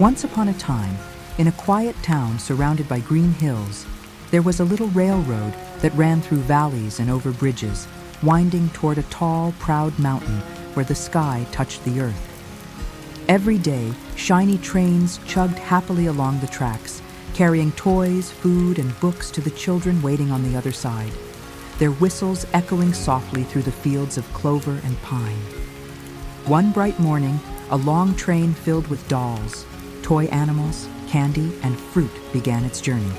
Once upon a time, in a quiet town surrounded by green hills, there was a little railroad that ran through valleys and over bridges, winding toward a tall, proud mountain where the sky touched the earth. Every day, shiny trains chugged happily along the tracks, carrying toys, food, and books to the children waiting on the other side, their whistles echoing softly through the fields of clover and pine. One bright morning, a long train filled with dolls, toy animals, candy, and fruit began its journey.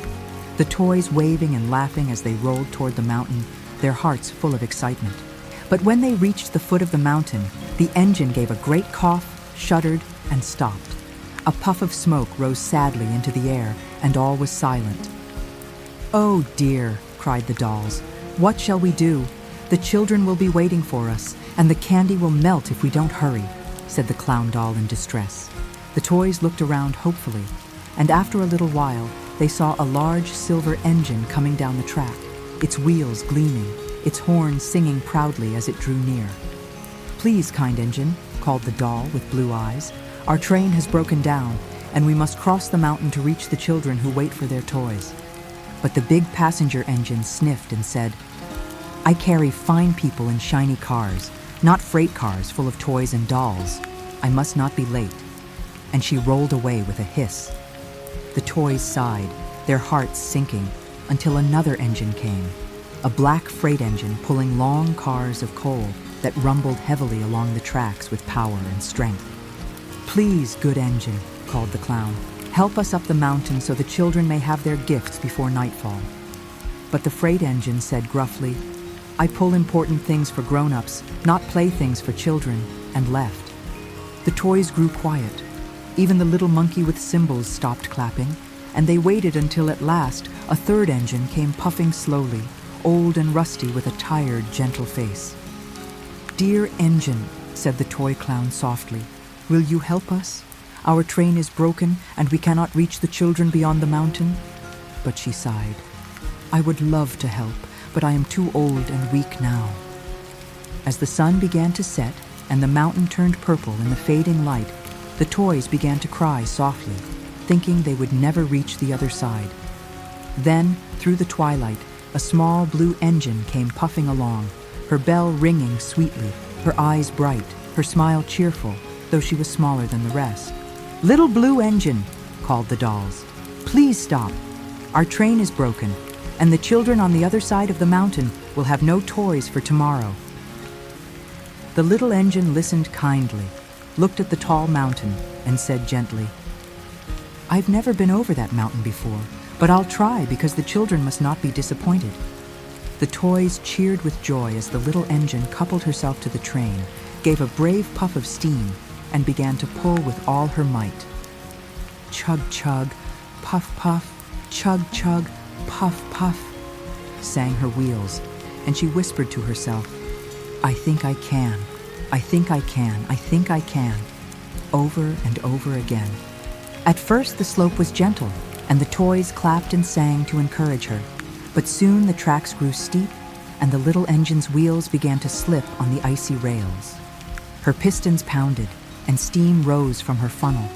The toys waving and laughing as they rolled toward the mountain, their hearts full of excitement. But when they reached the foot of the mountain, the engine gave a great cough, shuddered, and stopped. A puff of smoke rose sadly into the air, and all was silent. "Oh dear," cried the dolls. "What shall we do? The children will be waiting for us, and the candy will melt if we don't hurry," said the clown doll in distress. The toys looked around hopefully, and after a little while, they saw a large silver engine coming down the track, its wheels gleaming, its horn singing proudly as it drew near. "Please, kind engine," called the doll with blue eyes, "our train has broken down, and we must cross the mountain to reach the children who wait for their toys." But the big passenger engine sniffed and said, "I carry fine people in shiny cars, not freight cars full of toys and dolls. I must not be late." And she rolled away with a hiss. The toys sighed, their hearts sinking, until another engine came, a black freight engine pulling long cars of coal that rumbled heavily along the tracks with power and strength. "Please, good engine," called the clown, "help us up the mountain so the children may have their gifts before nightfall." But the freight engine said gruffly, "I pull important things for grown-ups, not playthings for children," and left. The toys grew quiet. Even the little monkey with cymbals stopped clapping, and they waited until at last a third engine came puffing slowly, old and rusty with a tired, gentle face. "Dear engine," said the toy clown softly, "will you help us? Our train is broken, and we cannot reach the children beyond the mountain." But she sighed. "I would love to help, but I am too old and weak now." As the sun began to set and the mountain turned purple in the fading light, the toys began to cry softly, thinking they would never reach the other side. Then, through the twilight, a small blue engine came puffing along, her bell ringing sweetly, her eyes bright, her smile cheerful, though she was smaller than the rest. "Little blue engine," called the dolls, "please stop. Our train is broken, and the children on the other side of the mountain will have no toys for tomorrow." The little engine listened kindly, looked at the tall mountain, and said gently, "I've never been over that mountain before, but I'll try because the children must not be disappointed." The toys cheered with joy as the little engine coupled herself to the train, gave a brave puff of steam, and began to pull with all her might. "Chug, chug, puff, puff, chug, chug, puff, puff," sang her wheels, and she whispered to herself, "I think I can. I think I can, I think I can," over and over again. At first the slope was gentle, and the toys clapped and sang to encourage her, but soon the tracks grew steep, and the little engine's wheels began to slip on the icy rails. Her pistons pounded, and steam rose from her funnel,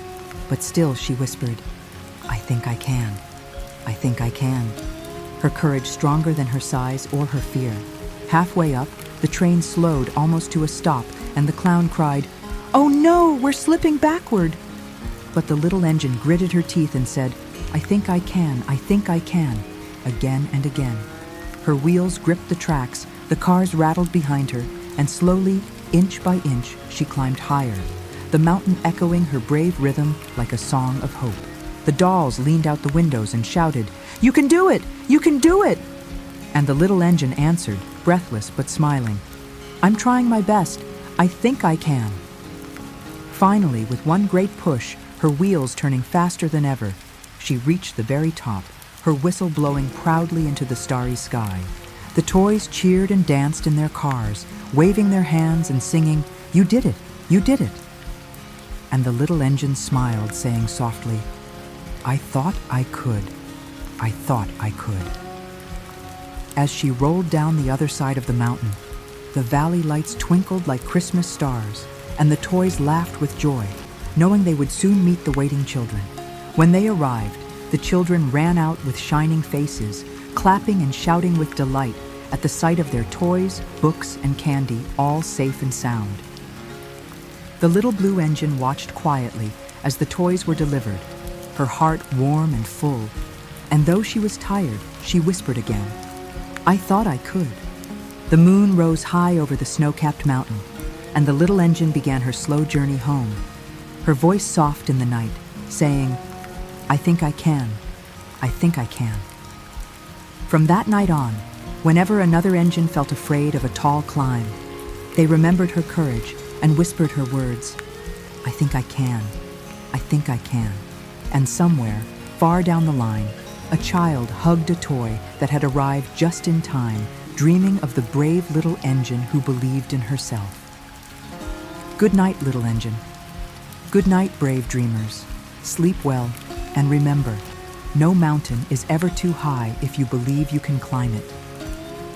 but still she whispered, "I think I can, I think I can," her courage stronger than her size or her fear. Halfway up, the train slowed almost to a stop, and the clown cried, "Oh no, we're slipping backward!" But the little engine gritted her teeth and said, "I think I can, I think I can," again and again. Her wheels gripped the tracks, the cars rattled behind her, and slowly, inch by inch, she climbed higher, the mountain echoing her brave rhythm like a song of hope. The dolls leaned out the windows and shouted, "You can do it! You can do it!" And the little engine answered, breathless but smiling, "I'm trying my best. I think I can." Finally, with one great push, her wheels turning faster than ever, she reached the very top, her whistle blowing proudly into the starry sky. The toys cheered and danced in their cars, waving their hands and singing, "You did it! You did it!" And the little engine smiled, saying softly, "I thought I could. I thought I could." As she rolled down the other side of the mountain, the valley lights twinkled like Christmas stars, and the toys laughed with joy. knowing they would soon meet the waiting children. When they arrived, the children ran out with shining faces, clapping and shouting with delight at the sight of their toys, books, and candy, all safe and sound. The little blue engine watched quietly as the toys were delivered, her heart warm and full, and though she was tired, she whispered again, "I thought I could." The moon rose high over the snow-capped mountain, and the little engine began her slow journey home, her voice soft in the night, saying, "I think I can. I think I can." From that night on, whenever another engine felt afraid of a tall climb, they remembered her courage and whispered her words, "I think I can. I think I can." And somewhere, far down the line, a child hugged a toy that had arrived just in time, dreaming of the brave little engine who believed in herself. Good night, little engine. Good night, brave dreamers. Sleep well, and remember, no mountain is ever too high if you believe you can climb it.